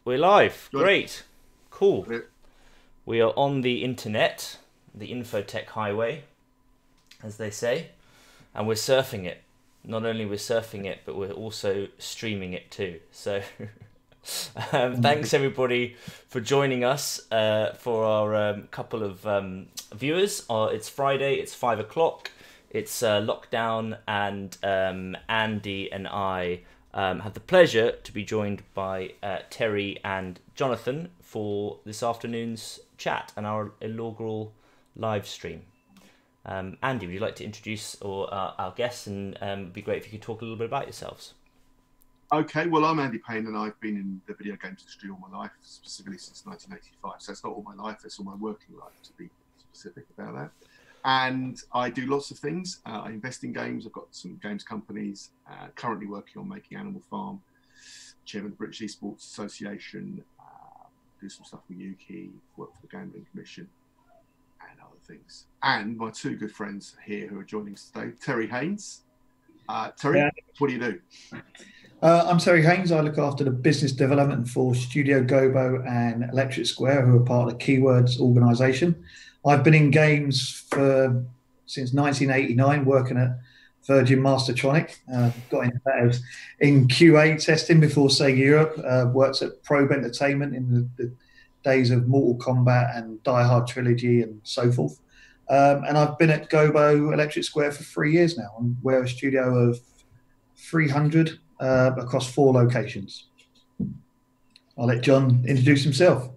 We're live. Got Great. Cool. it. We are on the internet, the infotech highway, as they say, and we're surfing it. Not only we're surfing it, but we're also streaming it too. So thanks everybody for joining us for our couple of viewers. It's Friday, it's 5 o'clock, it's lockdown, and Andy and I had the pleasure to be joined by Terry and Jonathan for this afternoon's chat and our inaugural live stream. Andy, would you like to introduce our guests, and it'd be great if you could talk a little bit about yourselves. Okay, well, I'm Andy Payne, and I've been in the video games industry all my life, specifically since 1985. So it's not all my life, it's all my working life, to be specific about that. And I do lots of things. I invest in games. I've got some games companies, currently working on making Animal Farm, chairman of the British Esports Association, do some stuff with Yuki, work for the Gambling Commission, and other things. And my two good friends here who are joining us today, Terry Haynes. Terry, Yeah. what do you do? I'm Terry Haynes. I look after the business development for Studio Gobo and Electric Square, who are part of the Keywords organisation. I've been in games since 1989, working at Virgin Mastertronic. Got into that in QA testing before Sega Europe. Worked at Probe Entertainment in the days of Mortal Kombat and Die Hard Trilogy and so forth. And I've been at Gobo Electric Square for 3 years now, and we're a studio of 300 across 4 locations. I'll let John introduce himself.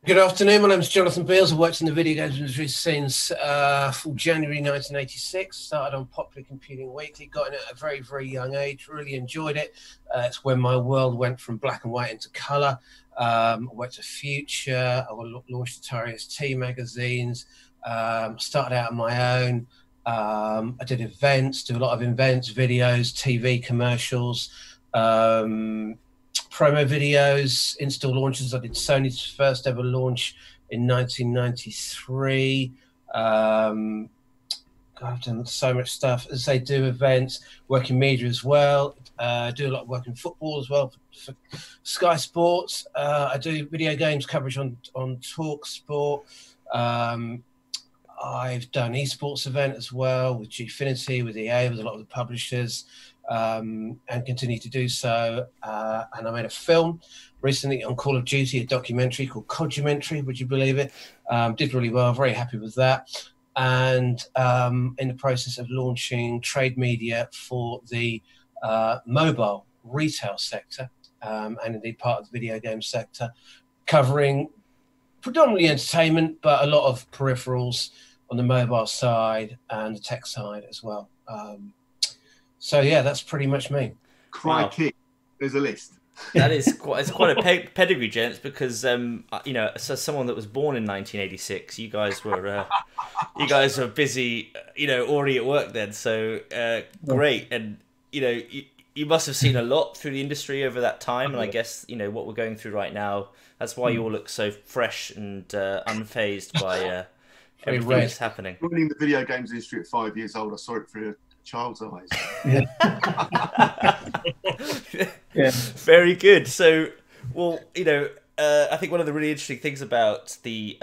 Good afternoon, my name is Jonathan Beals. I've worked in the video games industry since January 1986. Started on Popular Computing Weekly, got in at a very, very young age, really enjoyed it. It's when my world went from black and white into colour. I went to Future, I launched Atari ST magazines, started out on my own. I did events, do a lot of events, videos, TV commercials, promo videos, install launches. I did Sony's first ever launch in 1993. God, I've done so much stuff. As I do events, work in media as well. Do a lot of work in football as well for Sky Sports. I do video games coverage on Talk Sport. I've done esports event as well with Gfinity, with EA, with a lot of the publishers, and continue to do so. And I made a film recently on Call of Duty, a documentary called Codumentary, would you believe it? Did really well, very happy with that. And in the process of launching trade media for the mobile retail sector, and indeed part of the video game sector, covering predominantly entertainment, but a lot of peripherals on the mobile side and the tech side as well. So yeah, that's pretty much me. Crikey, wow. There's a list. That is quite a pedigree, gents, because so someone that was born in 1986, you guys were busy, already at work then. So great, and you must have seen a lot through the industry over that time, and I guess what we're going through right now. That's why you all look so fresh and unfazed by everything that's happening. Joining the video games industry at 5 years old, I saw it through a child's eyes. Yeah. Very good. So, well, I think one of the really interesting things about the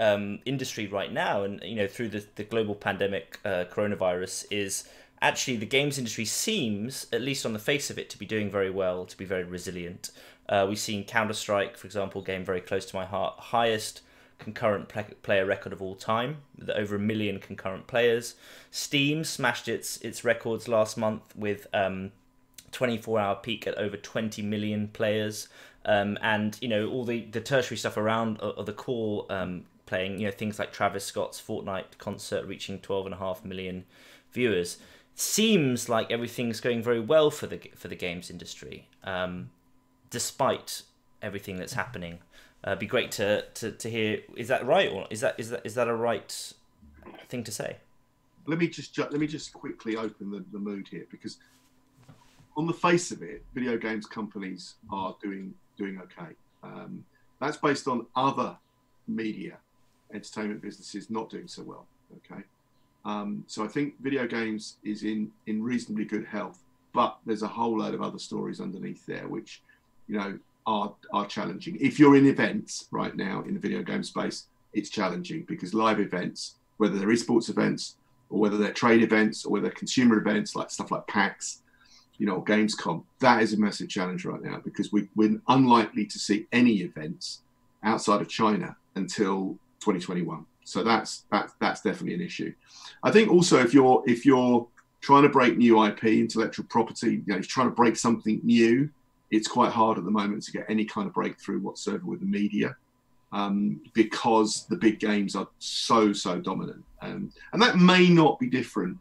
industry right now, and through the global pandemic, coronavirus, is actually the games industry seems, at least on the face of it, to be doing very well, to be very resilient. We've seen Counter-Strike, for example, game very close to my heart, highest concurrent player record of all time, with over 1 million concurrent players. Steam smashed its records last month with 24-hour peak at over 20 million players, and all the tertiary stuff around the core playing, things like Travis Scott's Fortnite concert reaching 12.5 million viewers. Seems like everything's going very well for the games industry, despite everything that's happening. Be great to hear. Is that right, or is that a right thing to say? Let me just quickly open the mood here, because on the face of it, video games companies are doing okay. That's based on other media, entertainment businesses not doing so well. Okay, so I think video games is in reasonably good health, but there's a whole load of other stories underneath there, which are challenging. If you're in events right now in the video game space, it's challenging because live events, whether they're esports events or whether they're trade events or whether they're consumer events like stuff like PAX, or Gamescom, that is a massive challenge right now because we're unlikely to see any events outside of China until 2021. So that's definitely an issue. I think also if you're trying to break new IP, intellectual property, if you're trying to break something new, it's quite hard at the moment to get any kind of breakthrough whatsoever with the media because the big games are so dominant. And that may not be different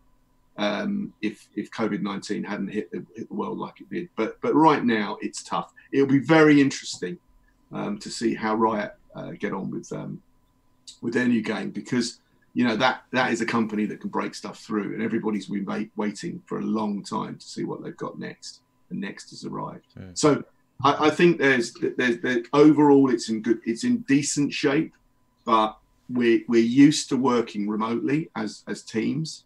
if COVID-19 hadn't hit the world like it did. But right now it's tough. It'll be very interesting to see how Riot get on with their new game because that is a company that can break stuff through, and everybody's been waiting for a long time to see what they've got next. And next has arrived. So I think there's overall it's in decent shape, but we're used to working remotely as teams,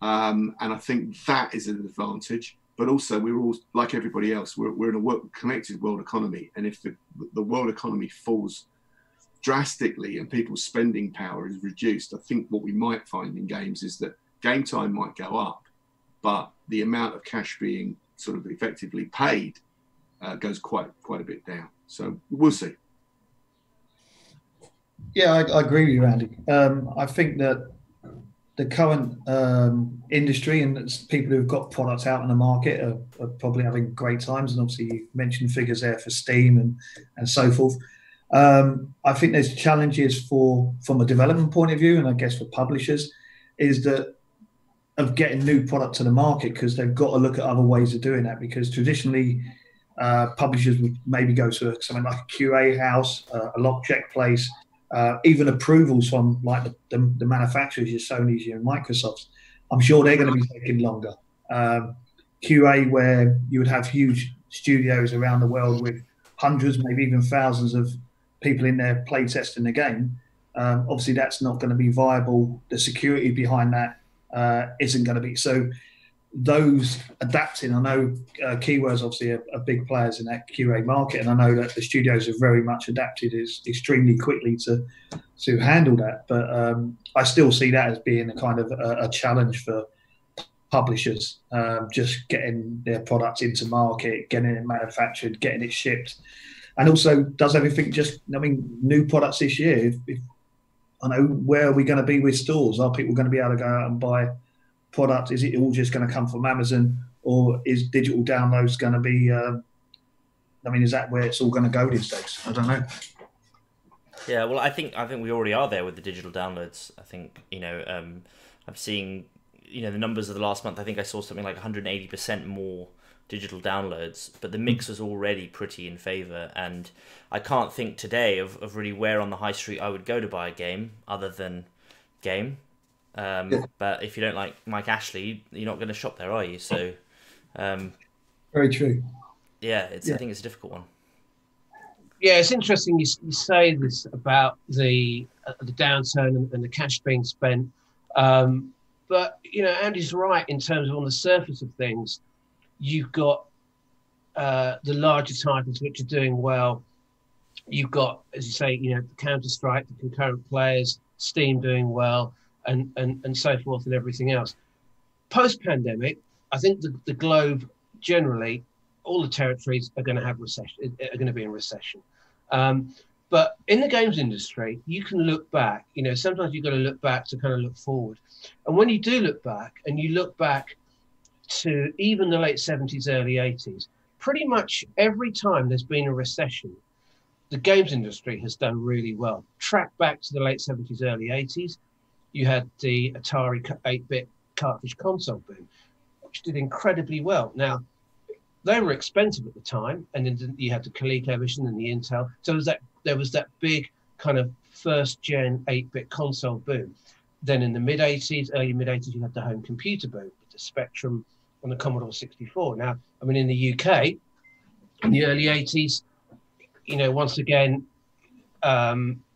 and I think that is an advantage. But also we're all like everybody else. We're in a connected world economy, and if the world economy falls drastically and people's spending power is reduced, I think what we might find in games is that game time might go up, but the amount of cash being sort of effectively paid goes quite a bit down. So we'll see. Yeah, I agree with you, Andy. I think that the current industry and people who've got products out in the market are probably having great times. And obviously you mentioned figures there for Steam and so forth. I think there's challenges from a development point of view, and I guess for publishers, is that of getting new product to the market because they've got to look at other ways of doing that. Because traditionally, publishers would maybe go to something like a QA house, a lock check place, even approvals from like the manufacturers, your Sony's, your Microsofts. I'm sure they're going to be taking longer. QA, where you would have huge studios around the world with hundreds, maybe even thousands of people in there play testing the game. Obviously, that's not going to be viable. The security behind that isn't going to be. So those adapting, I know Keywords obviously are big players in that QA market, and I know that the studios have very much adapted extremely quickly to handle that. But I still see that as being a kind of a challenge for publishers, just getting their products into market, getting it manufactured, getting it shipped. And also, does everything new products this year? If I know, where are we going to be with stores? Are people going to be able to go out and buy product? Is it all just going to come from Amazon, or is digital downloads going to be? Is that where it's all going to go these days? I don't know. Yeah, well, I think we already are there with the digital downloads. I think I'm seeing the numbers of the last month. I think I saw something like 180% more digital downloads, but the mix was already pretty in favour, and I can't think today of really where on the high street I would go to buy a game other than Game. But if you don't like Mike Ashley, you're not going to shop there, are you? So very true. Yeah, I think it's a difficult one. Yeah, it's interesting you say this about the downturn and the cash being spent, but Andy's right in terms of on the surface of things. You've got the larger titles which are doing well. You've got, as you say, the Counter-Strike, the concurrent players, Steam doing well, and so forth and everything else. Post-pandemic, I think the globe generally, all the territories are going to have recession, are going to be in recession. But in the games industry, you can look back. Sometimes you've got to look back to kind of look forward. And when you do look back, and you look back to even the late 70s, early 80s, pretty much every time there's been a recession, the games industry has done really well. Track back to the late 70s, early 80s, you had the Atari 8-bit cartridge console boom, which did incredibly well. Now, they were expensive at the time, and then you had the ColecoVision and the Intel. So there was that big kind of first-gen 8-bit console boom. Then in the mid-80s, early mid-80s, you had the home computer boom with the Spectrum and the Commodore 64. Now, in the UK, in the early 80s, once again,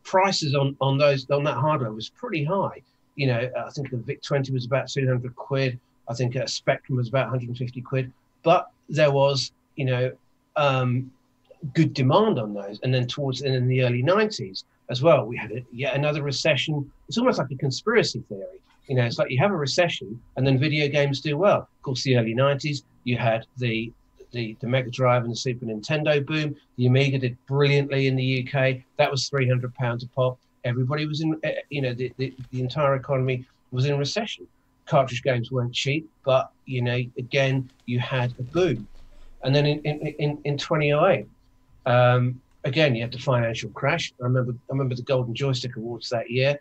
prices on that hardware was pretty high. I think the VIC-20 was about 200 quid. I think a Spectrum was about 150 quid. But there was, good demand on those. And then in the early 90s as well, we had yet another recession. It's almost like a conspiracy theory. You know, it's like you have a recession and then video games do well. Of course, the early 90s, you had the Mega Drive and the Super Nintendo boom. The Amiga did brilliantly in the UK. That was £300 a pop. Everybody was in, you know, the entire economy was in recession. Cartridge games weren't cheap, but, you know, again, you had a boom. And then in 2008, again, you had the financial crash. I remember the Golden Joystick Awards that year.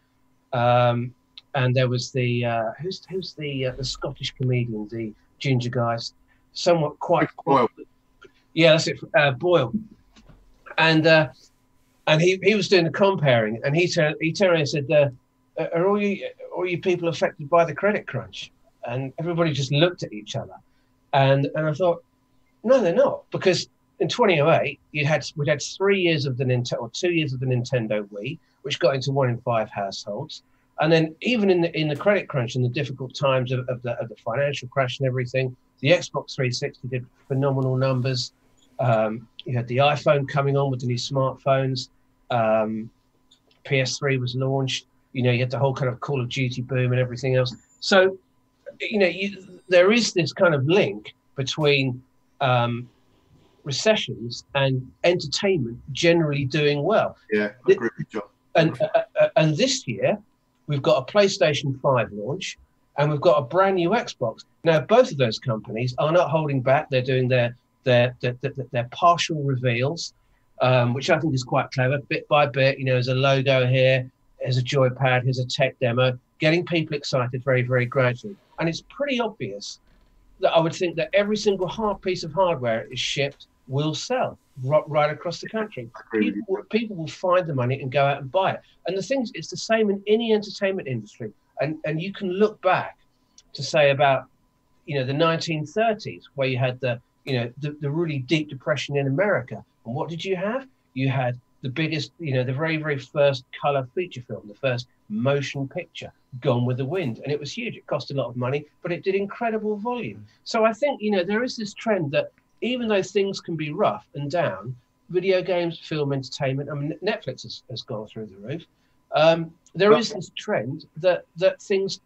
And there was the who's the Scottish comedian, the ginger guy, somewhat quite Boyle. Yeah, that's it, Boyle. And he was doing the comparing, and he turned around and said, "Are all you people affected by the credit crunch?" And everybody just looked at each other, and I thought, no, they're not, because in 2008 we'd had 3 years of the Nintendo, or 2 years of the Nintendo Wii, which got into 1 in 5 households. And then even in the credit crunch and the difficult times of the financial crash and everything, the Xbox 360 did phenomenal numbers. You had the iPhone coming on with the new smartphones. PS3 was launched. You know, you had the whole kind of Call of Duty boom and everything else. So, you know, there is this kind of link between recessions and entertainment generally doing well. Yeah, I agree with you. And this year, we've got a PlayStation 5 launch, and we've got a brand new Xbox. Now, both of those companies are not holding back. They're doing their partial reveals, which I think is quite clever, bit by bit. You know, there's a logo here, there's a joypad, here's a tech demo, getting people excited very, very gradually. And it's pretty obvious that I would think that every single piece of hardware is shipped will sell right across the country. People will find the money and go out and buy it. And the thing is, it's the same in any entertainment industry. And you can look back to say about, you know, the 1930s, where you had the really deep depression in America. And what did you have? You had the biggest, you know, the very, very first color feature film, the first motion picture, Gone with the Wind. And it was huge. It cost a lot of money, but it did incredible volume. So I think, you know, there is this trend that even though things can be rough and down, video games, film, entertainment, I mean, Netflix has gone through the roof. There is this trend that things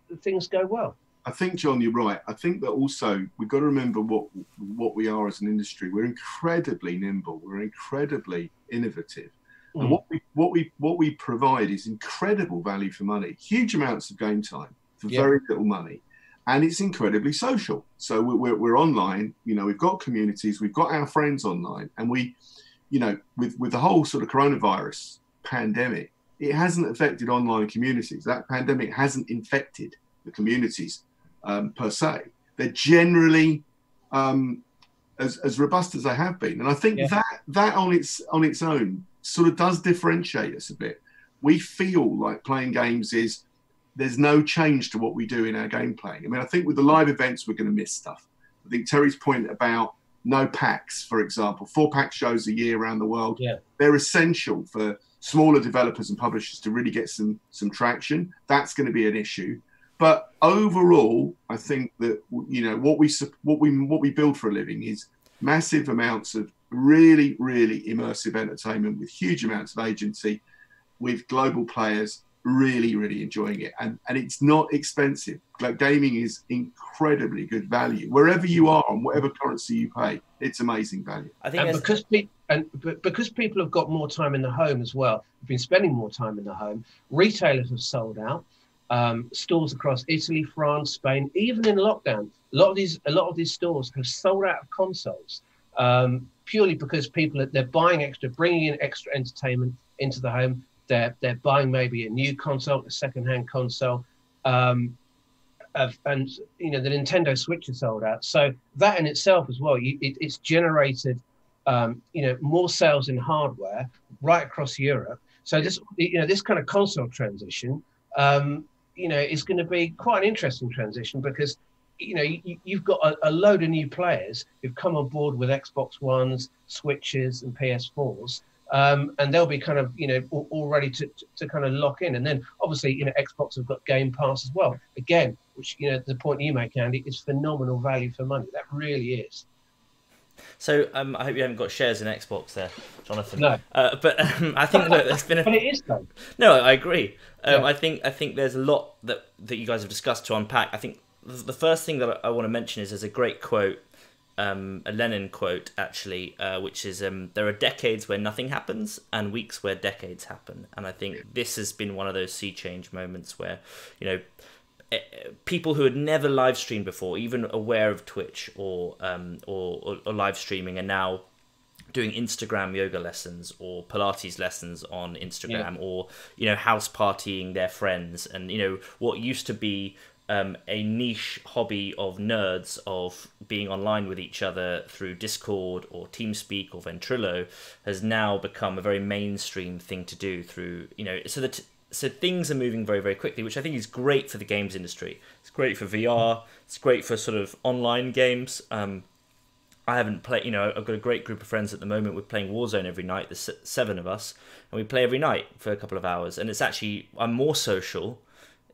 go well. I think, John, you're right. I think that also we've got to remember what we are as an industry. We're incredibly nimble. We're incredibly innovative. And what we provide is incredible value for money, huge amounts of game time for very little money, and it's incredibly social. So we're online. You know, we've got communities, we've got our friends online, and we, you know, with the whole sort of coronavirus pandemic, it hasn't affected online communities. That pandemic hasn't infected the communities per se. They're generally as robust as they have been, and I think that on its own sort of does differentiate us a bit. We feel like playing games there's no change to what we do in our gameplay. I mean, I think with the live events, we're going to miss stuff. I think Terry's point about no packs, for example, 4-pack shows a year around the world, they're essential for smaller developers and publishers to really get some traction. That's going to be an issue. But overall, I think that, you know, what we build for a living is massive amounts of really, really immersive entertainment with huge amounts of agency, with global players really, really enjoying it. And it's not expensive. Like, gaming is incredibly good value. Wherever you are, on whatever currency you pay, it's amazing value. I think because people have got more time in the home as well, have been spending more time in the home, retailers have sold out. Stores across Italy, France, Spain, even in lockdown, a lot of these stores have sold out of consoles, purely because they're buying extra, bringing in extra entertainment into the home. They're buying maybe a new console, a second-hand console, and you know, the Nintendo Switch is sold out. So that in itself as well, it's generated you know, more sales in hardware right across Europe. So this, you know, this kind of console transition, you know, is going to be quite an interesting transition, because, you know, you've got a load of new players who've come on board with Xbox Ones, Switches, and PS4s, and they'll be kind of, you know, all ready to kind of lock in. And then obviously, you know, Xbox have got Game Pass as well. Again, which, you know, the point you make, Andy, is phenomenal value for money. That really is. So I hope you haven't got shares in Xbox there, Jonathan. No. But I think that there's been But it is though. No, I agree. Yeah. I think there's a lot that you guys have discussed to unpack. I think the first thing that I want to mention is there's a great quote, a Lenin quote actually, which is there are decades where nothing happens and weeks where decades happen. And I think this has been one of those sea change moments where, you know, people who had never live streamed before, even aware of Twitch or live streaming, are now doing Instagram yoga lessons or Pilates lessons on Instagram, or, you know, house partying their friends. And, you know, what used to be a niche hobby of nerds of being online with each other through Discord or TeamSpeak or Ventrilo has now become a very mainstream thing to do through, you know, so things are moving very, very quickly, which I think is great for the games industry. It's great for VR. It's great for sort of online games. I haven't played, you know, I've got a great group of friends at the moment. We're playing Warzone every night. There's 7 of us, and we play every night for a couple of hours. And it's actually, I'm more social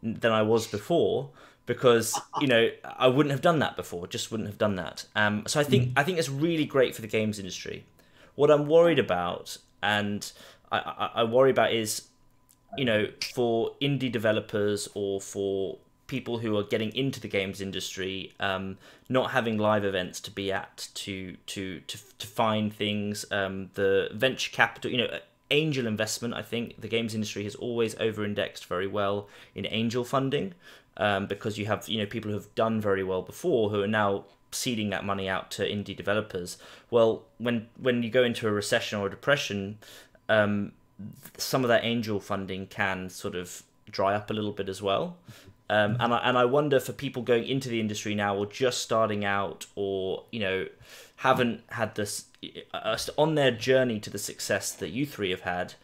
than I was before because, you know, I wouldn't have done that before. Just wouldn't have done that. So I think it's really great for the games industry. What I'm worried about, and I worry about, is, you know, for indie developers or for people who are getting into the games industry, not having live events to be at, to find things, the venture capital, you know, angel investment. I think the games industry has always over-indexed very well in angel funding, because you have, you know, people who have done very well before who are now seeding that money out to indie developers. Well, when you go into a recession or a depression, some of that angel funding can sort of dry up a little bit as well. And I wonder, for people going into the industry now or just starting out, or, you know, haven't had this on their journey to the success that you three have had,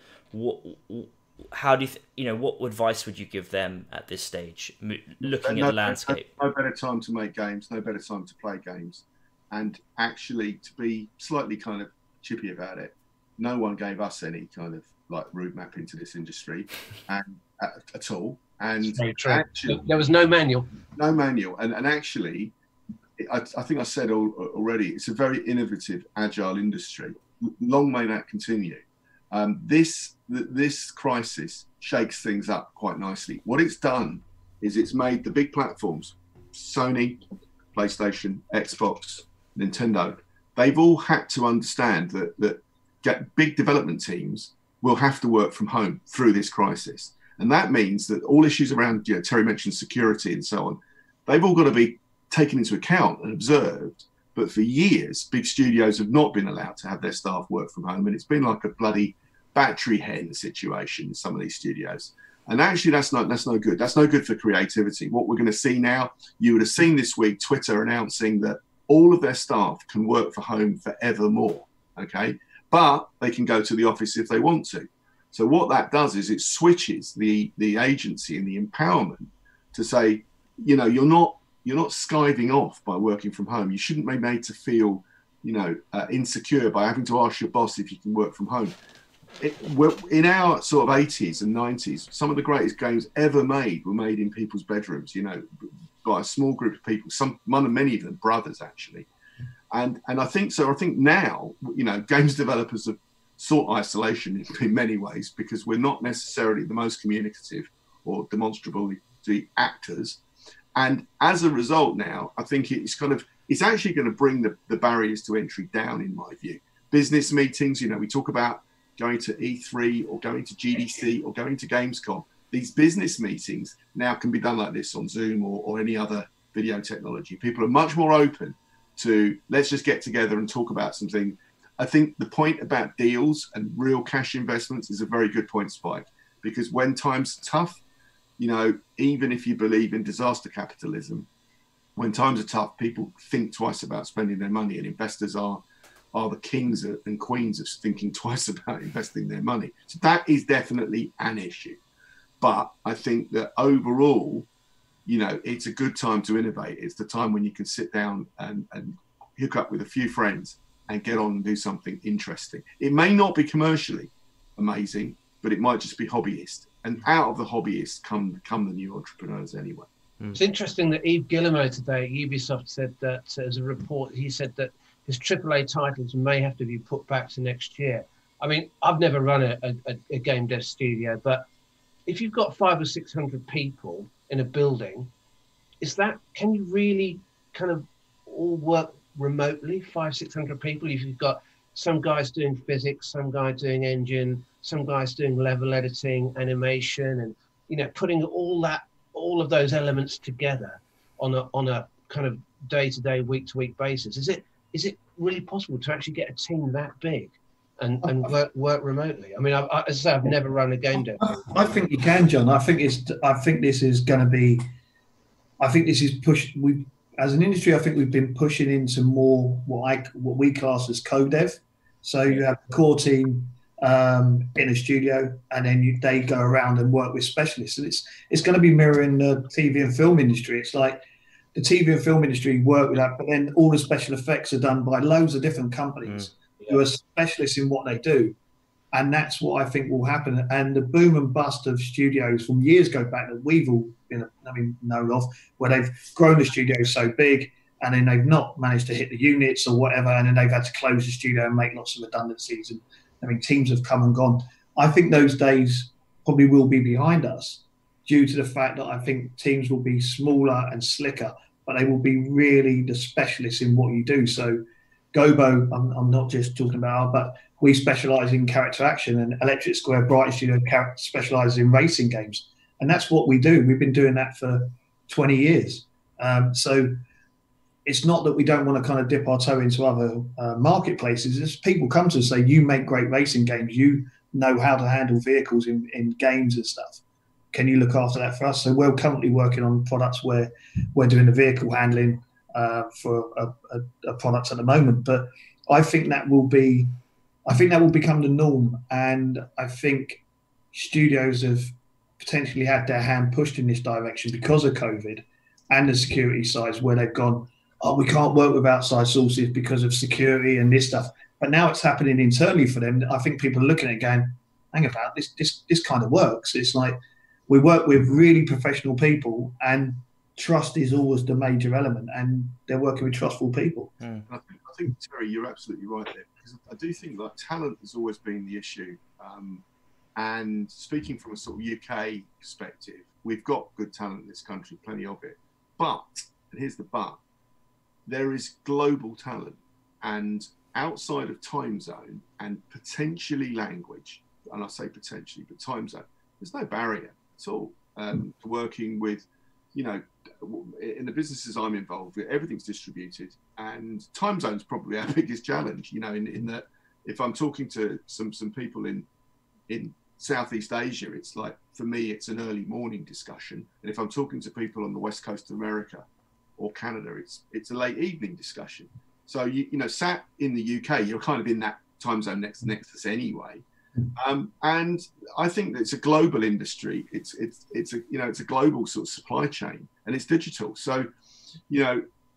how do you what advice would you give them at this stage, looking at the landscape? No better time to make games, no better time to play games. And actually, to be slightly kind of chippy about it, no one gave us any kind of like route map into this industry and at all. And actually, there was no manual. No manual. And actually, I think I said already, it's a very innovative, agile industry. Long may that continue. This crisis shakes things up quite nicely. What it's done is it's made the big platforms, Sony, PlayStation, Xbox, Nintendo, they've all had to understand that big development teams will have to work from home through this crisis. And that means that all issues around, you know, Terry mentioned security and so on, they've all got to be taken into account and observed. But for years, big studios have not been allowed to have their staff work from home. And it's been like a bloody battery hen situation in some of these studios. And actually, that's no good. That's no good for creativity. What we're going to see now, you would have seen this week, Twitter announcing that all of their staff can work from home forevermore, okay? But they can go to the office if they want to. So what that does is it switches the agency and the empowerment to say, you know, you're not skiving off by working from home. You shouldn't be made to feel, you know, insecure by having to ask your boss if you can work from home. In our sort of 80s and 90s, some of the greatest games ever made were made in people's bedrooms, you know, by a small group of people, many of them brothers actually. And I think so. I think now, you know, games developers have sought isolation in many ways because we're not necessarily the most communicative or demonstrably actors. And as a result now, I think it's actually going to bring the barriers to entry down, in my view. Business meetings, you know, we talk about going to E3 or going to GDC or going to Gamescom. These business meetings now can be done like this on Zoom or any other video technology. People are much more open to, let's just get together and talk about something. I think the point about deals and real cash investments is a very good point, Spike, because when times are tough, you know, even if you believe in disaster capitalism, when times are tough, people think twice about spending their money, and investors are the kings and queens of thinking twice about investing their money. So that is definitely an issue. But I think that overall, you know, it's a good time to innovate. It's the time when you can sit down and hook up with a few friends and get on and do something interesting. It may not be commercially amazing, but it might just be hobbyist. And out of the hobbyists come the new entrepreneurs anyway. It's interesting that Yves Guillemot today at Ubisoft said that, as a report, he said that his AAA titles may have to be put back to next year. I mean, I've never run a game dev studio, but if you've got 500 or 600 people in a building, can you really kind of all work remotely? 500-600 people. If you've got some guys doing physics, some guy doing engine, some guys doing level editing, animation, and putting all of those elements together on a kind of day-to-day, week-to-week basis. Is it really possible to actually get a team that big and work remotely? I mean, as I say, I've never run a game dev. I think you can, John. I think this is going to be. I think this is pushed. We, as an industry, I think we've been pushing into more what we class as co-dev. So you have a core team in a studio, and then they go around and work with specialists. And it's going to be mirroring the TV and film industry. It's like the TV and film industry work with that, but then all the special effects are done by loads of different companies who are specialists in what they do. And that's what I think will happen. And the boom and bust of studios from years ago back that we've all known of, where they've grown the studio so big and then they've not managed to hit the units or whatever, and then they've had to close the studio and make lots of redundancies. And I mean, teams have come and gone. I think those days probably will be behind us due to the fact that I think teams will be smaller and slicker, but they will be really the specialists in what you do. So Gobo, I'm not just talking about, but we specialise in character action, and Electric Square Brighton Studio specialises in racing games. And that's what we do. We've been doing that for 20 years. So it's not that we don't want to kind of dip our toe into other marketplaces. It's people come to us and say, you make great racing games. You know how to handle vehicles in games and stuff. Can you look after that for us? So we're currently working on products where we're doing the vehicle handling for a product at the moment. But I think that will become the norm. And I think studios have potentially had their hand pushed in this direction because of COVID and the security sides, where they've gone, oh, we can't work with outside sources because of security and this stuff. But now it's happening internally for them. I think people are looking at it going, hang about, this kind of works. It's like we work with really professional people, and trust is always the major element, and they're working with trustful people. I think, Terry, you're absolutely right there, because I do think like talent has always been the issue. And speaking from a sort of UK perspective, we've got good talent in this country, plenty of it. But, and here's the but, there is global talent, and outside of time zone and potentially language, and I say potentially, but time zone, there's no barrier at all to working with, in the businesses I'm involved with, everything's distributed, and time zone's probably our biggest challenge, in that if I'm talking to some people in Southeast Asia, it's like, for me, it's an early morning discussion. And if I'm talking to people on the West Coast of America or Canada, it's a late evening discussion. So, sat in the UK, you're kind of in that time zone next to us anyway. And I think that it's a global industry. It's a global sort of supply chain, and it's digital. So,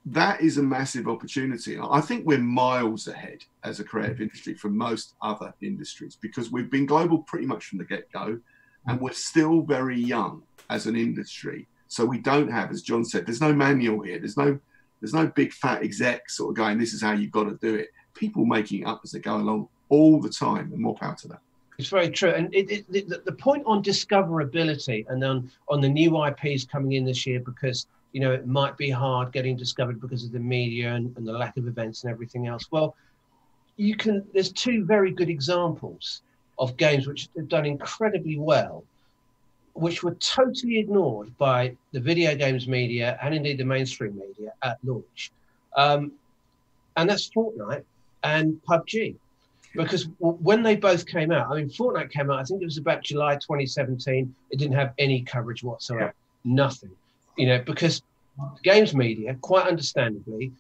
that is a massive opportunity. I think we're miles ahead as a creative industry from most other industries, because we've been global pretty much from the get-go, and we're still very young as an industry. So we don't have, as John said, there's no manual here. There's no big fat exec sort of going, this is how you've got to do it. People making it up as they go along all the time, and more power to that. It's very true. And the point on discoverability, and then on the new IPs coming in this year, because it might be hard getting discovered because of the media and the lack of events and everything else. Well, there's two very good examples of games which have done incredibly well, which were totally ignored by the video games media and indeed the mainstream media at launch. And that's Fortnite and PUBG. Because when they both came out, Fortnite came out, I think it was about July 2017. It didn't have any coverage whatsoever, nothing. Because games media, quite understandably,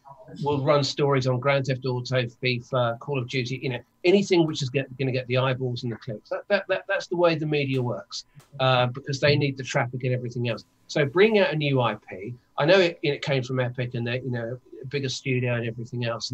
will run stories on Grand Theft Auto, FIFA, Call of Duty, anything which is going to get the eyeballs and the clicks. That's the way the media works, because they need the traffic and everything else. So bring out a new IP. I know it came from Epic, and they, a bigger studio and everything else.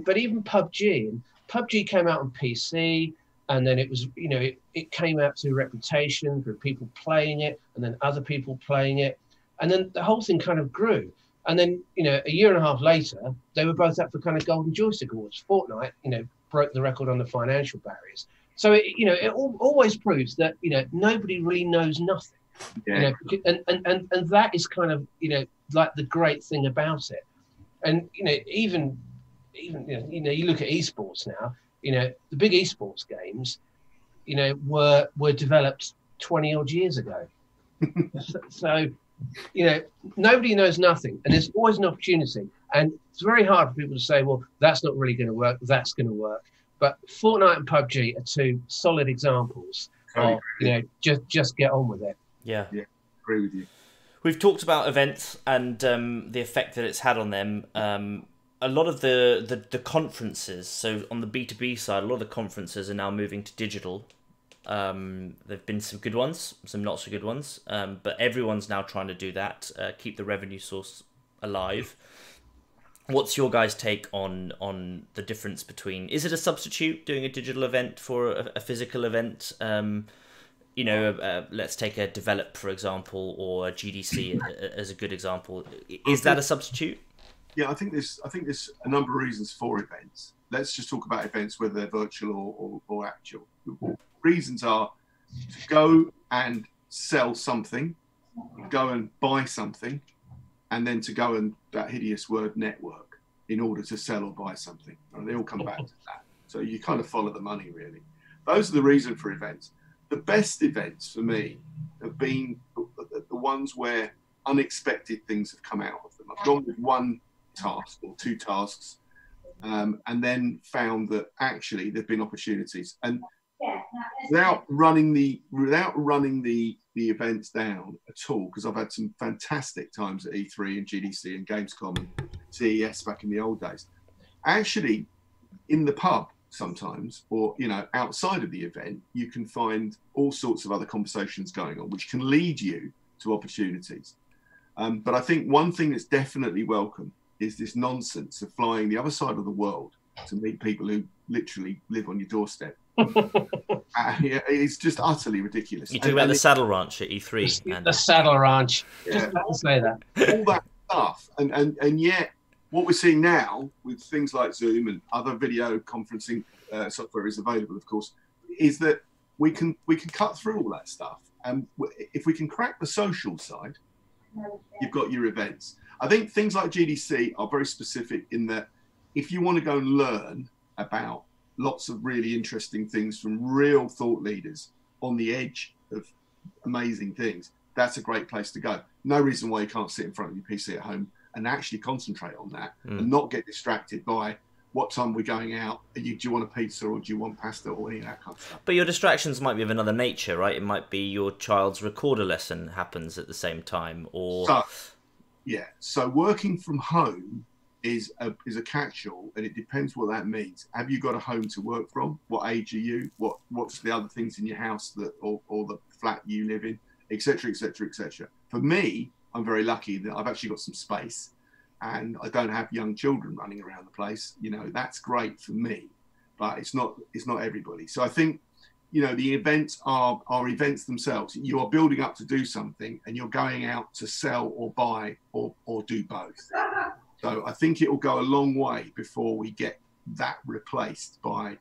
But even PUBG came out on PC, and then it was, it came out to reputation for people playing it, and then other people playing it. And then the whole thing kind of grew. And then, you know, a year and a half later, they were both up for kind of Golden Joystick Awards. Fortnite, you know, broke the record on the financial barriers. So, it always proves that, you know, nobody really knows nothing. Yeah. You know, and that is kind of, you know, like the great thing about it. And, you know, even you know, you look at esports now, you know, the big esports games, you know, were developed 20 odd years ago. So, you know, nobody knows nothing, and there's always an opportunity. And it's very hard for people to say, well, that's not really going to work, that's going to work. But Fortnite and PUBG are two solid examples of, you know, just get on with it. Yeah. Yeah, agree with you. We've talked about events and the effect that it's had on them. A lot of the conferences, so on the B2B side, a lot of the conferences are now moving to digital. There've been some good ones, some not so good ones, but everyone's now trying to do that, keep the revenue source alive. What's your guys' take on the difference between, is it a substitute doing a digital event for a physical event? You know, let's take a Develop, for example, or a GDC as a good example. Is that a substitute? Yeah, I think there's a number of reasons for events. Let's just talk about events, whether they're virtual or actual. Reasons are to go and sell something, go and buy something, and then to go and, that hideous word, network, in order to sell or buy something. And they all come back to that. So you kind of follow the money, really. Those are the reason for events. The best events for me have been the ones where unexpected things have come out of them. I've gone with one task or two tasks, and then found that actually there've been opportunities. And without running the events down at all, because I've had some fantastic times at E3 and GDC and Gamescom and CES back in the old days. Actually, in the pub sometimes, or you know, outside of the event, you can find all sorts of other conversations going on, which can lead you to opportunities. But I think one thing that's definitely welcome is this nonsense of flying the other side of the world to meet people who literally live on your doorstep. Yeah, it's just utterly ridiculous. You talk about the Saddle Ranch at E3. The Saddle Ranch. Yeah. Just about to say that. All that stuff. And yet, what we're seeing now with things like Zoom and other video conferencing software is available, of course, is that we can cut through all that stuff. And if we can crack the social side, you've got your events. I think things like GDC are very specific in that if you want to go and learn about lots of really interesting things from real thought leaders on the edge of amazing things, that's a great place to go. No reason why you can't sit in front of your PC at home and actually concentrate on that and not get distracted by what time we're going out. Do you want a pizza or do you want pasta or any of that kind of stuff? But your distractions might be of another nature, right? It might be your child's recorder lesson happens at the same time, or... So working from home is a catch-all, and it depends what that means. Have you got a home to work from? What age are you? What's the other things in your house that or the flat you live in, etc., etc., etc. For me, I'm very lucky that I've actually got some space, and I don't have young children running around the place. You know, that's great for me, but it's not everybody. So I think, you know, the events are events themselves. You are building up to do something, and you're going out to sell or buy or do both. So I think it will go a long way before we get that replaced by,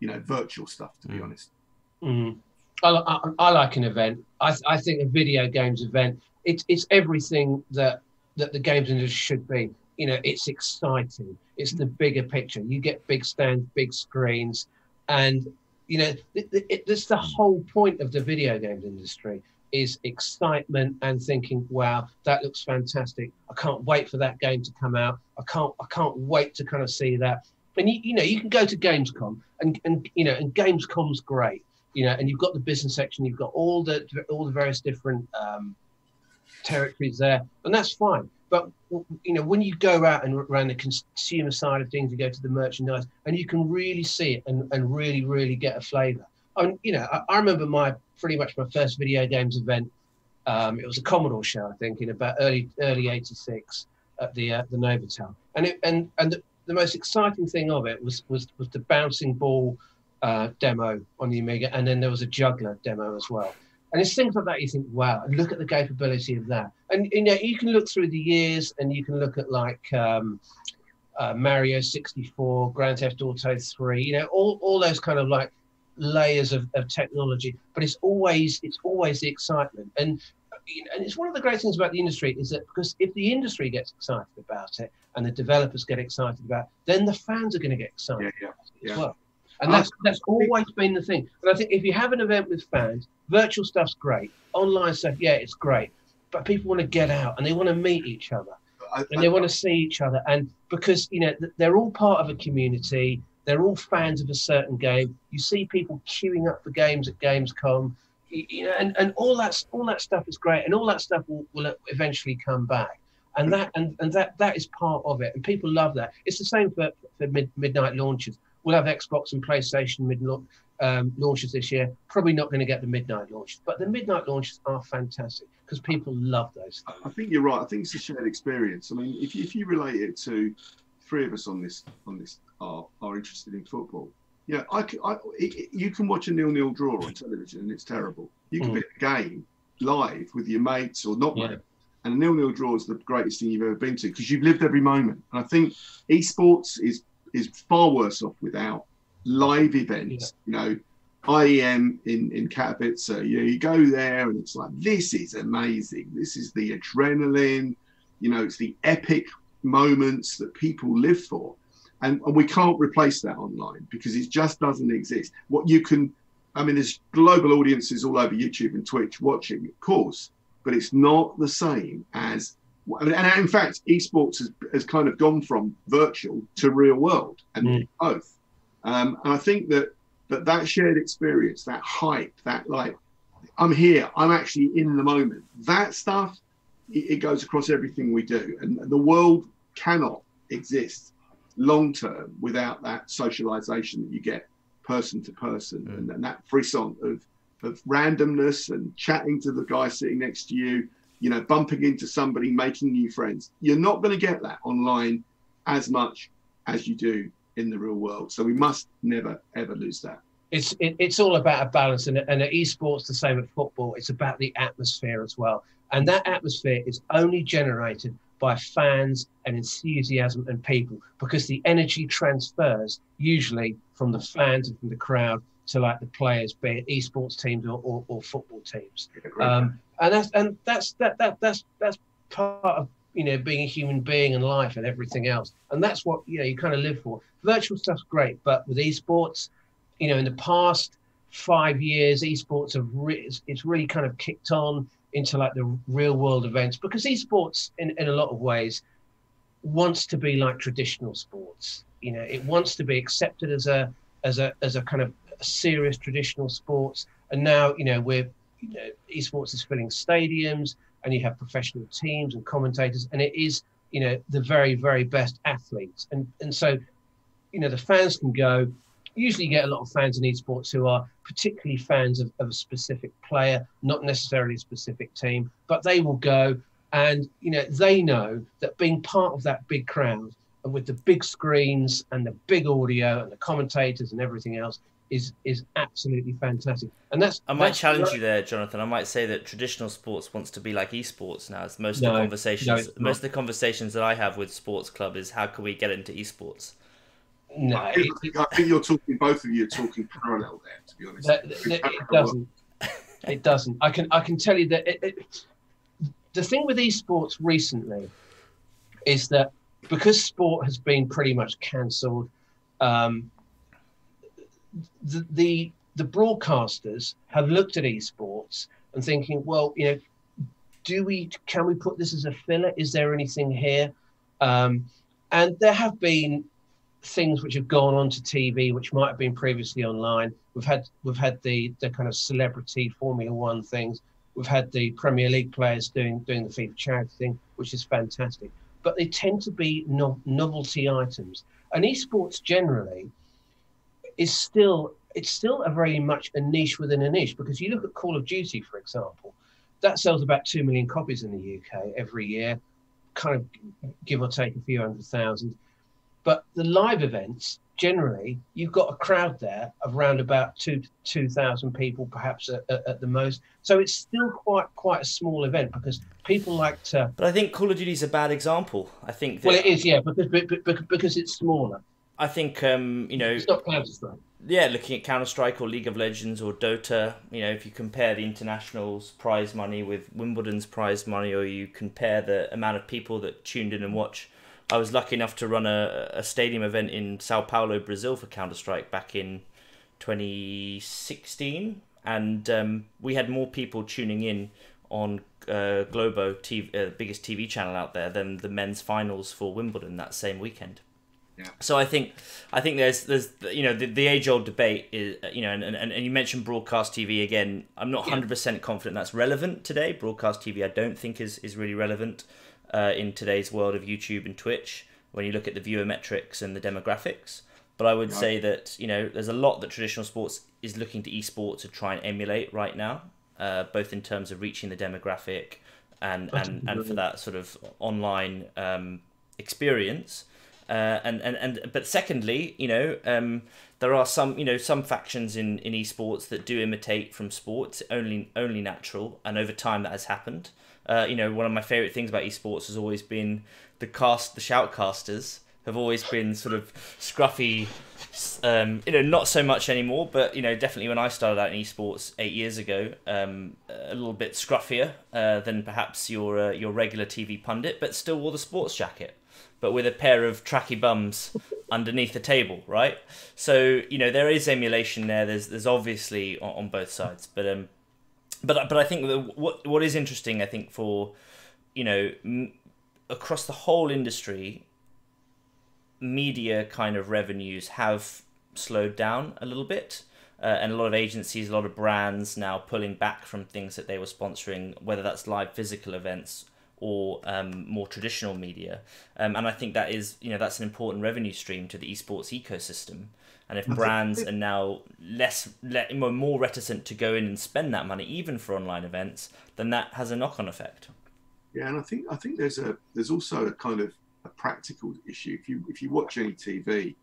you know, virtual stuff, to be honest. Mm-hmm. I like an event. I think a video games event, it's everything that the games industry should be. You know, it's exciting. It's the bigger picture. You get big stands, big screens, and you know, that's the whole point of the video games industry, is excitement and thinking, wow, that looks fantastic. I can't wait for that game to come out. I can't wait to kind of see that. And you know, you can go to Gamescom and you know, and Gamescom's great, you know, and you've got the business section, you've got all the various different territories there, and that's fine. But you know, when you go out and around the consumer side of things, you go to the merchandise, and you can really see it and really get a flavour. And you know, I remember pretty much my first video games event. It was a Commodore show, I think, in about early '86 at the Novotel, and the most exciting thing of it was the bouncing ball demo on the Amiga, and then there was a juggler demo as well. And it's things like that you think, wow, and look at the capability of that. And you know, you can look through the years, and you can look at like Mario 64, Grand Theft Auto 3, you know, all those kind of like layers of technology. But it's always the excitement. And it's one of the great things about the industry is that because if the industry gets excited about it and the developers get excited about it, then the fans are going to get excited about it as well. And that's always been the thing. And I think if you have an event with fans, virtual stuff's great. Online stuff, yeah, it's great. But people want to get out and they want to meet each other. And they want to see each other. And because, you know, they're all part of a community. They're all fans of a certain game. You see people queuing up for games at Gamescom. You know, and all that stuff is great, and all that stuff will eventually come back, and that is part of it, and people love that. It's the same for midnight launches. We'll have Xbox and PlayStation launches this year. Probably not going to get the midnight launches, but the midnight launches are fantastic because people love those things. I think you're right. I think it's a shared experience. I mean, if you relate it to three of us on this are interested in football. Yeah, you can watch a 0-0 draw on television and it's terrible. You can be at a game live with your mates or not, mates, and a 0-0 draw is the greatest thing you've ever been to because you've lived every moment. And I think esports is far worse off without live events. You know, IEM in Katowice, you go there and it's like, this is amazing. This is the adrenaline, you know, it's the epic moments that people live for. And we can't replace that online because it just doesn't exist. What you can, I mean, there's global audiences all over YouTube and Twitch watching, of course, but it's not the same as, and in fact, esports has kind of gone from virtual to real world and both. And I think that shared experience, that hype, that like, I'm here, I'm actually in the moment, that stuff, it goes across everything we do. And the world cannot exist long term without that socialization that you get person to person and that frisson of randomness and chatting to the guy sitting next to you, you know, bumping into somebody, making new friends. You're not going to get that online as much as you do in the real world. So we must never, ever lose that. It's all about a balance, and at esports, the same at football. It's about the atmosphere as well. And that atmosphere is only generated by fans and enthusiasm and people, because the energy transfers usually from the fans and from the crowd to like the players, be it esports teams or football teams. And that's part of, you know, being a human being and life and everything else. And that's what, you know, you kind of live for. Virtual stuff's great, but with esports, you know, in the past 5 years, esports it's really kind of kicked on into like the real world events, because esports in a lot of ways wants to be like traditional sports. You know, it wants to be accepted as a kind of serious traditional sports. And now, you know, esports is filling stadiums, and you have professional teams and commentators, and it is, you know, the very, very best athletes. And so, you know, the fans can go. Usually you get a lot of fans in esports who are particularly fans of a specific player, not necessarily a specific team, but they will go, and, you know, they know that being part of that big crowd and with the big screens and the big audio and the commentators and everything else is absolutely fantastic. And I might challenge you there, Jonathan. I might say that traditional sports wants to be like esports now. It's most of the conversations that I have with sports club is, how can we get into esports? No, I think both of you are talking parallel there, to be honest. It doesn't. It doesn't. I can tell you that the thing with esports recently is that because sport has been pretty much cancelled, the broadcasters have looked at esports and thinking, well, you know, can we put this as a filler? Is there anything here? And there have been things which have gone onto TV which might have been previously online. We've had the kind of celebrity Formula One things. We've had the Premier League players doing the FIFA charity thing, which is fantastic. But they tend to be novelty items. And esports generally it's still a very much a niche within a niche, because you look at Call of Duty, for example, that sells about 2 million copies in the UK every year, kind of give or take a few 100,000. But the live events generally you've got a crowd there of around about 2,000 people, perhaps at the most. So it's still quite a small event because people like to. But I think Call of Duty is a bad example. I think that, Well, it is, yeah, because it's smaller. I think It's not Counter-Strike. Yeah, looking at Counter-Strike or League of Legends or Dota, if you compare the internationals' prize money with Wimbledon's prize money, or you compare the amount of people that tuned in and watch. I was lucky enough to run a stadium event in Sao Paulo, Brazil for Counter-Strike back in 2016, and we had more people tuning in on Globo TV, the biggest TV channel out there, than the men's finals for Wimbledon that same weekend. Yeah. So I think there's the age old debate is and you mentioned broadcast TV again. I'm not 100% confident that's relevant today. Broadcast TV I don't think is really relevant in today's world of YouTube and Twitch when you look at the viewer metrics and the demographics. But I would say that there's a lot that traditional sports is looking to esports to try and emulate right now, both in terms of reaching the demographic and for that sort of online experience. But secondly, there are some factions in esports that do imitate from sports, only natural, and over time that has happened. One of my favorite things about esports has always been the shoutcasters have always been sort of scruffy, not so much anymore, but definitely when I started out in esports 8 years ago, a little bit scruffier than perhaps your regular TV pundit, but still wore the sports jacket, but with a pair of tracky bums underneath the table, right? So there is emulation there. There's obviously on both sides, but I think that what is interesting, I think for across the whole industry, media kind of revenues have slowed down a little bit, and a lot of agencies, a lot of brands now pulling back from things that they were sponsoring, whether that's live physical events or more traditional media, and I think that is that's an important revenue stream to the esports ecosystem. And if brands are now more reticent to go in and spend that money, even for online events, then that has a knock-on effect. Yeah, and I think there's also a kind of a practical issue. If you watch any TV,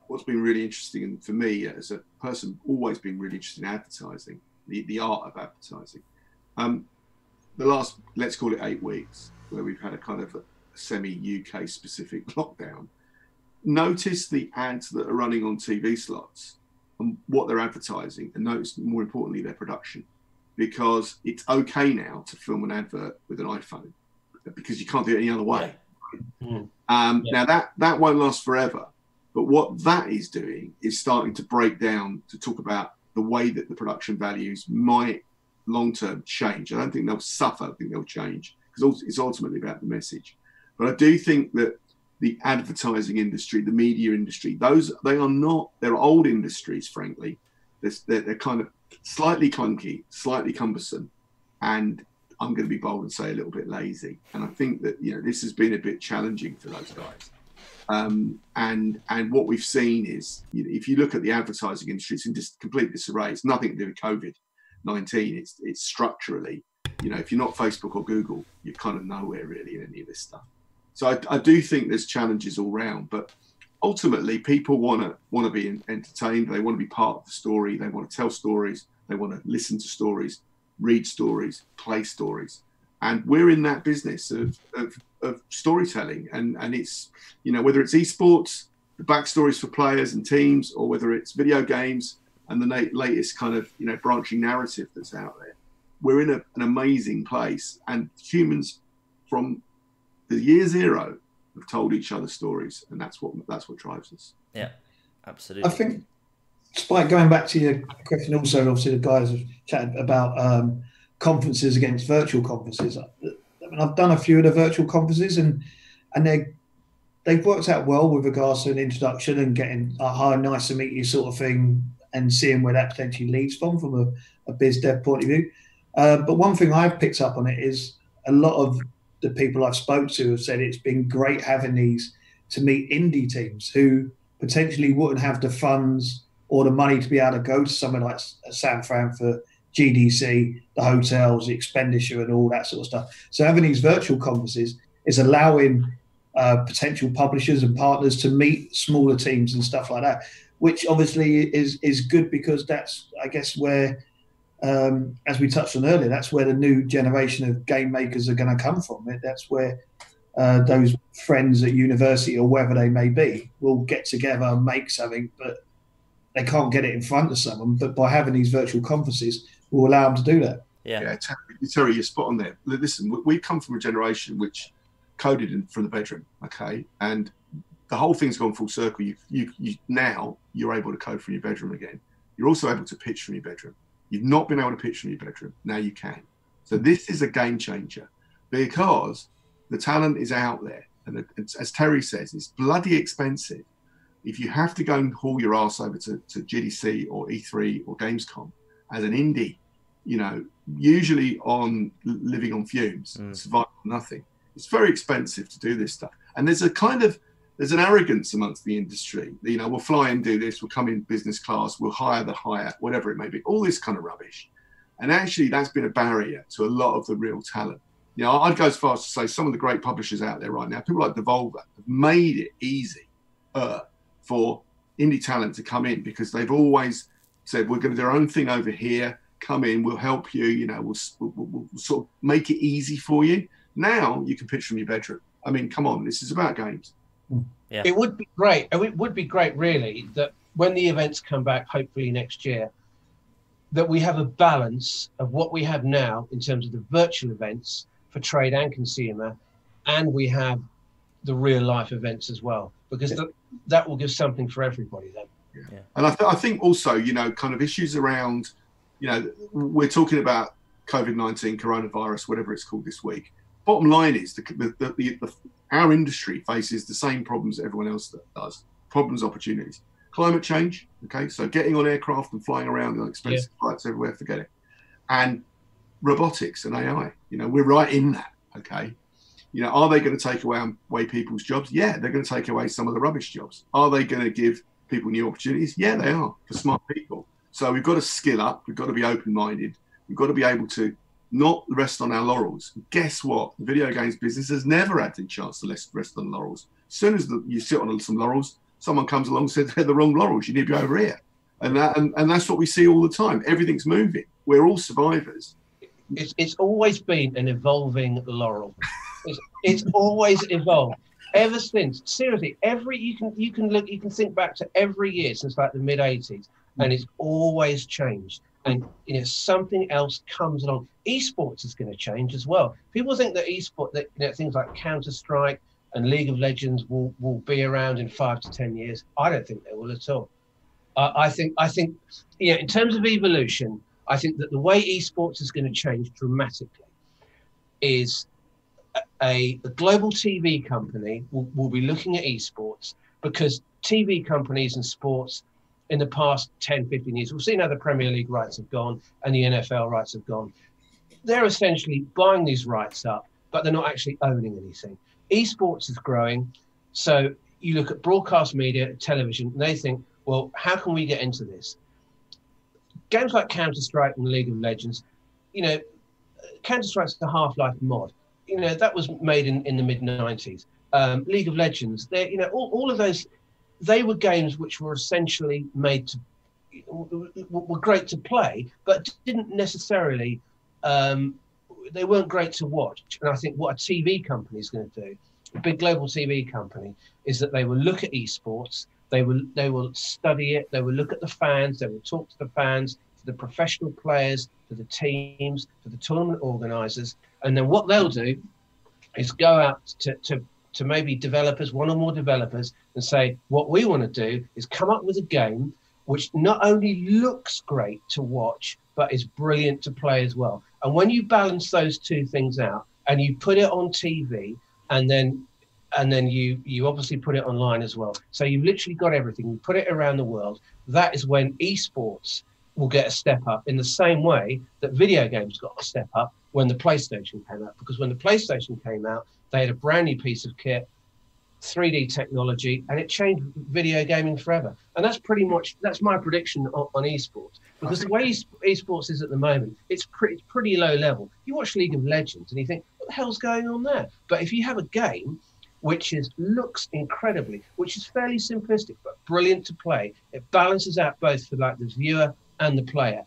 what's been really interesting, and for me as a person always been really interested in advertising, the art of advertising. The last, let's call it 8 weeks, where we've had a kind of a semi-UK specific lockdown, notice the ads that are running on TV slots and what they're advertising, and notice more importantly their production, because it's okay now to film an advert with an iPhone because you can't do it any other way. Yeah. Now that won't last forever, but what that is doing is starting to break down to talk about the way that the production values might long-term change. I don't think they'll suffer. I think they'll change because it's ultimately about the message. But I do think that the advertising industry, the media industry, they're old industries, frankly. They're kind of slightly clunky, slightly cumbersome, and I'm going to be bold and say a little bit lazy. And I think that this has been a bit challenging for those guys. And what we've seen is, if you look at the advertising industry, it's in complete disarray. It's nothing to do with COVID-19. It's structurally, if you're not Facebook or Google, you're kind of nowhere really in any of this stuff. So I do think there's challenges all round, but ultimately people want to be entertained. They want to be part of the story. They want to tell stories. They want to listen to stories, read stories, play stories. And we're in that business of storytelling. And it's, whether it's esports, the backstories for players and teams, or whether it's video games and the latest kind of, branching narrative that's out there. We're in an amazing place. And humans from the year zero have told each other stories, and that's what drives us. Yeah, absolutely. I think, despite going back to your question, also obviously the guys have chatted about conferences against virtual conferences. I mean, I've done a few of the virtual conferences, and they've worked out well with regards to an introduction and getting a hi, nice to meet you sort of thing, and seeing where that potentially leads from a biz dev point of view. But one thing I've picked up on it is a lot of the people I've spoke to have said it's been great having these to meet indie teams who potentially wouldn't have the funds or the money to be able to go to somewhere like San Fran for GDC, the hotels, the expenditure and all that sort of stuff. So having these virtual conferences is allowing potential publishers and partners to meet smaller teams and stuff like that, which obviously is good, because that's, I guess, where, as we touched on earlier, that's where the new generation of game makers are going to come from. That's where those friends at university or wherever they may be will get together and make something, but they can't get it in front of someone. But by having these virtual conferences will allow them to do that. Yeah, Terry, you're spot on there. Listen, we come from a generation which coded from the bedroom, okay? And the whole thing's gone full circle. You now you're able to code from your bedroom again. You're also able to pitch from your bedroom. You've not been able to pitch from your bedroom. Now you can. So this is a game changer, because the talent is out there. And as Terry says, it's bloody expensive. If you have to go and haul your ass over to GDC or E3 or Gamescom as an indie, you know, usually on living on fumes, survive on nothing. It's very expensive to do this stuff. And there's an arrogance amongst the industry. You know, we'll fly and do this, we'll come in business class, we'll hire the hire, whatever it may be, all this kind of rubbish. And actually that's been a barrier to a lot of the real talent. You know, I'd go as far as to say some of the great publishers out there right now, people like Devolver, have made it easy for indie talent to come in, because they've always said, we're going to do our own thing over here, come in, we'll help you, you know, we'll sort of make it easy for you. Now you can pitch from your bedroom. I mean, come on, this is about games. Yeah. It would be great. It would be great, really, that when the events come back, hopefully next year, that we have a balance of what we have now in terms of the virtual events for trade and consumer, and we have the real life events as well, because that will give something for everybody then. Yeah. And I think also, you know, kind of issues around, you know, we're talking about COVID-19, coronavirus, whatever it's called this week. Bottom line is our industry faces the same problems that everyone else does. Problems, opportunities. Climate change, okay, so getting on aircraft and flying around on expensive flights everywhere, forget it. And robotics and AI, you know, we're right in that, okay? You know, are they going to take away people's jobs? Yeah, they're going to take away some of the rubbish jobs. Are they going to give people new opportunities? Yeah, they are, for smart people. So we've got to skill up. We've got to be open-minded. We've got to be able to not rest on our laurels. Guess what? The video games business has never had the chance to rest on laurels. As soon as you sit on some laurels, someone comes along and says, they're the wrong laurels. You need to be over here. And that's what we see all the time. Everything's moving. We're all survivors. It's always been an evolving laurel. It's always evolved ever since. Seriously, you can think back to every year since like the mid '80s, and it's always changed. And you know, something else comes along. Esports is going to change as well. People think that that, you know, things like Counter-Strike and League of Legends will be around in 5 to 10 years. I don't think they will at all. I think you know, in terms of evolution, I think that the way esports is going to change dramatically is a global TV company will be looking at esports, because TV companies and sports in the past 10, 15 years, we've seen how the Premier League rights have gone and the NFL rights have gone. They're essentially buying these rights up, but they're not actually owning anything. Esports is growing. So you look at broadcast media, television, and they think, well, how can we get into this? Games like Counter-Strike and League of Legends, you know, Counter-Strike's the Half-Life mod. You know, that was made in the mid-90s. League of Legends, you know, all of those, they were games which were essentially made to, were great to play, but didn't necessarily, they weren't great to watch. And I think what a TV company is going to do, a big global TV company, is that they will look at esports, they will study it, they will look at the fans, they will talk to the fans, to the professional players, to the teams, to the tournament organisers, and then what they'll do is go out to maybe developers, one or more developers, and say, what we want to do is come up with a game which not only looks great to watch, but is brilliant to play as well. And when you balance those two things out and you put it on TV, and then you obviously put it online as well. So you've literally got everything. You put it around the world. That is when esports will get a step up, in the same way that video games got a step up when the PlayStation came out. Because when the PlayStation came out, they had a brand new piece of kit, 3D technology, and it changed video gaming forever. And that's my prediction on esports. Because the way esports is at the moment, it's pretty low level. You watch League of Legends and you think, what the hell's going on there? But if you have a game which looks incredibly, which is fairly simplistic but brilliant to play. It balances out both for like the viewer and the player.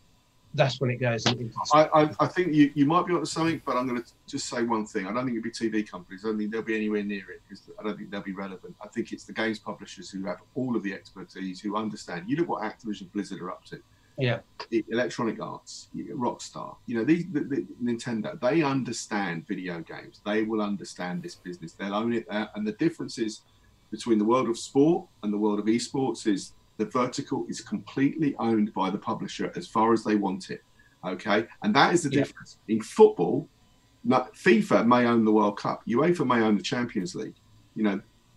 That's when it goes into. I think you might be onto something, but I'm going to just say one thing. I don't think it'll be TV companies. I don't think they'll be anywhere near it because I don't think they'll be relevant. I think it's the games publishers who have all of the expertise, who understand. You look what Activision Blizzard are up to. Yeah. Electronic Arts, Rockstar, the Nintendo, they understand video games. They will understand this business. They'll own it. And the differences between the world of sport and the world of esports is the vertical is completely owned by the publisher as far as they want it. Okay. And that is the difference. In football, FIFA may own the World Cup. UEFA may own the Champions League.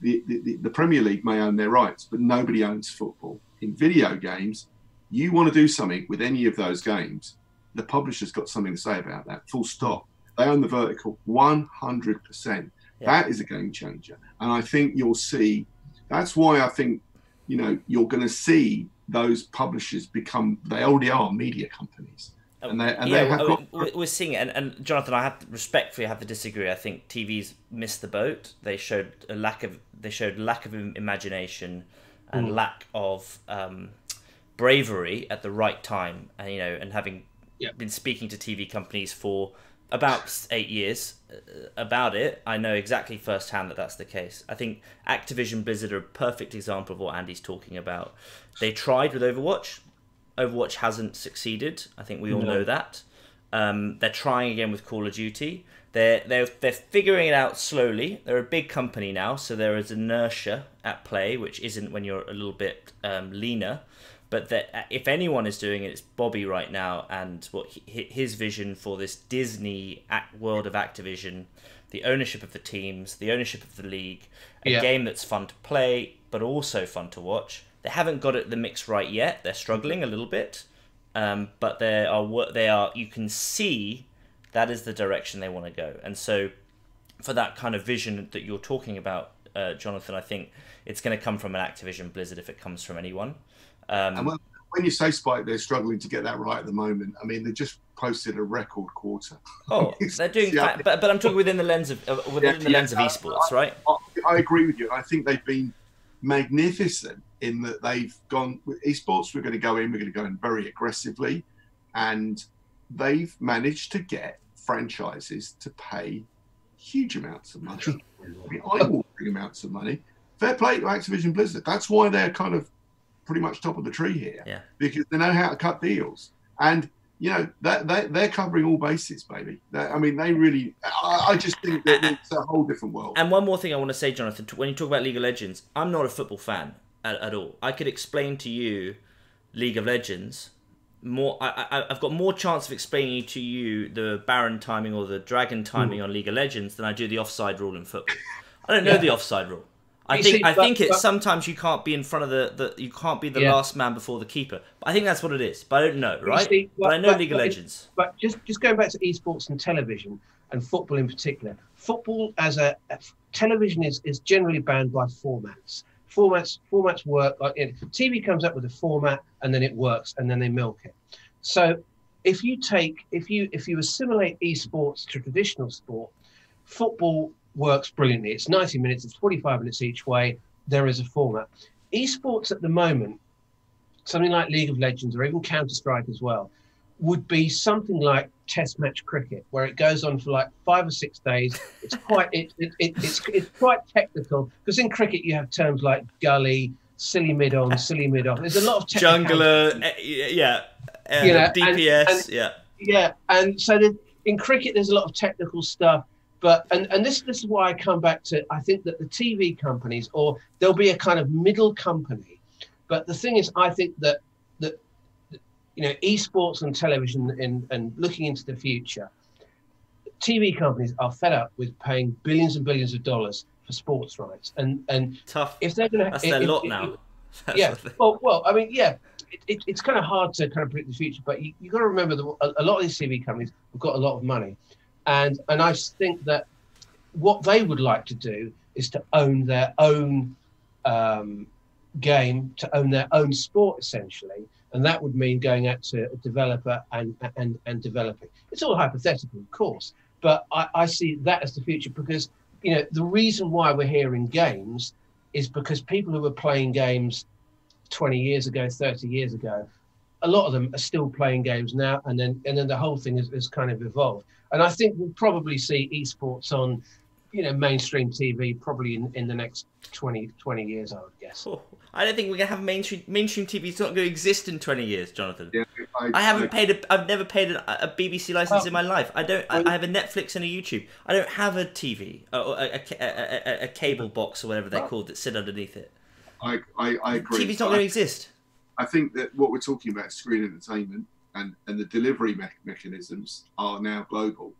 The Premier League may own their rights, but nobody owns football. In video games, you want to do something with any of those games, the publisher's got something to say about that, full stop. They own the vertical 100%. Yeah. That is a game changer. And I think you'll see, that's why I think, you're going to see those publishers become, they already are media companies. We're seeing it. And Jonathan, I have to respectfully have to disagree. I think TV's missed the boat. They showed lack of imagination and lack of bravery at the right time, and having been speaking to TV companies for about 8 years about it, I know exactly firsthand that that's the case. I think Activision Blizzard are a perfect example of what Andy's talking about. They tried with Overwatch. Overwatch hasn't succeeded. I think we all know that. They're trying again with Call of Duty. They're figuring it out slowly. They're a big company now, so there is inertia at play, which isn't when you're a little bit leaner. But if anyone is doing it, it's Bobby right now, and his vision for this Disney world of Activision, the ownership of the teams, the ownership of the league, a game that's fun to play, but also fun to watch. They haven't got the mix right yet. They're struggling a little bit, but they are. You can see that is the direction they want to go. And so, for that kind of vision that you're talking about, Jonathan, I think it's going to come from an Activision Blizzard if it comes from anyone. And when you say Spike, they're struggling to get that right at the moment. I mean, they just posted a record quarter. Oh, they're doing that, but I'm talking within the lens of lens of esports, right? I agree with you. I think they've been magnificent in that they've gone with esports. We're going to go in very aggressively, and they've managed to get franchises to pay huge amounts of money. Eye-watering amounts of money. Fair play to Activision Blizzard. That's why they're kind of pretty much top of the tree here, because they know how to cut deals, and they're covering all bases, baby. They really. I just think that it's a whole different world. And one more thing I want to say, Jonathan, when you talk about League of Legends, I'm not a football fan at all. I could explain to you League of Legends more. I've got more chance of explaining to you the Baron timing or the Dragon timing on League of Legends than I do the offside rule in football. I don't know the offside rule. I think it's sometimes you can't be in front of you can't be the last man before the keeper. But I think that's what it is. But I don't know, right? But I know League of Legends. But just going back to esports and television and football in particular, football as a television is generally banned by formats. Formats work like TV comes up with a format and then it works and then they milk it. So if you assimilate esports to traditional sport, football works brilliantly. It's 90 minutes, it's 45 minutes each way. There is a format. Esports at the moment, something like League of Legends or even Counter-Strike as well, would be something like test match cricket, where it goes on for like 5 or 6 days. It's quite it's quite technical, because in cricket you have terms like gully, silly mid on, silly mid off. There's a lot of jungler, DPS, and so in cricket there's a lot of technical stuff. But and this is why I come back to, I think that the TV companies, or there'll be a kind of middle company. But the thing is, I think that esports and television and looking into the future, TV companies are fed up with paying billions and billions of dollars for sports rights. And tough. If they're going to, that's their lot now. It's kind of hard to kind of predict the future. But you got to remember that a lot of these TV companies have got a lot of money. And I think that what they would like to do is to own their own game, to own their own sport, essentially. And that would mean going out to a developer and developing. It's all hypothetical, of course, but I see that as the future, because you know, the reason why we're here in games is because people who were playing games 20 years ago, 30 years ago, a lot of them are still playing games now, and then the whole thing has kind of evolved. And I think we'll probably see esports on, you know, mainstream TV probably in the next 20 years, I would guess. Oh, I don't think we're gonna have mainstream TV. It's not going to exist in 20 years, Jonathan. Yeah, I've never paid a BBC license in my life. I have a Netflix and a YouTube. I don't have a TV or a cable box or whatever they're called that sit underneath it. I agree. TV's not going to exist. I think that what we're talking about is screen entertainment, and the delivery mechanisms are now global,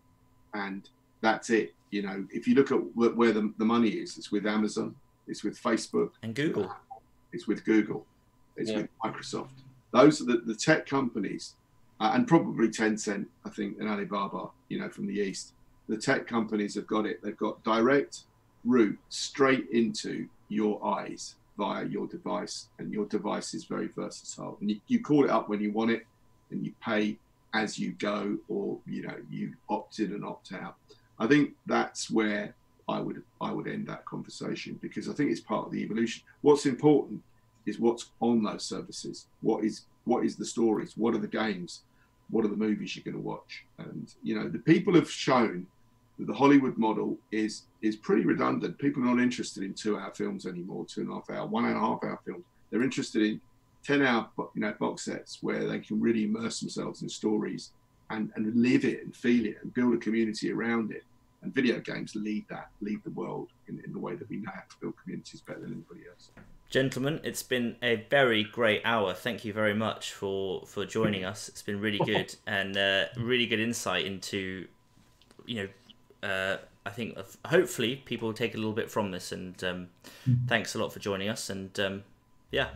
and that's it. You know, if you look at where the money is, it's with Amazon, it's with Facebook and Google, it's with Google, it's with Microsoft. Those are the tech companies, and probably Tencent, I think, and Alibaba, you know, from the East. The tech companies have got it. They've got direct route straight into your eyes via your device, and your device is very versatile. And you call it up when you want it, and you pay as you go, or you know, you opt in and opt out. I think that's where I would end that conversation, because I think it's part of the evolution. What's important is what's on those services. What is the stories? What are the games? What are the movies you're going to watch? And you know, the people have shown that the Hollywood model is pretty redundant. People are not interested in 2-hour films anymore, 2.5 hour, 1.5 hour films. They're interested in 10-hour, you know, box sets where they can really immerse themselves in stories and live it and feel it and build a community around it. And video games lead the world in the way that we know how to build communities better than anybody else. Gentlemen, it's been a very great hour. Thank you very much for joining us. It's been really good and really good insight into, you know, I think hopefully people will take a little bit from this. And thanks a lot for joining us. And yeah,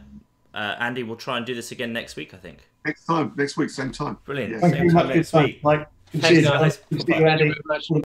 Andy, we'll try and do this again next week, I think. Next week, same time. Brilliant. Yeah. Same time next week. Mike. Thanks, guys. Good to see you, Andy.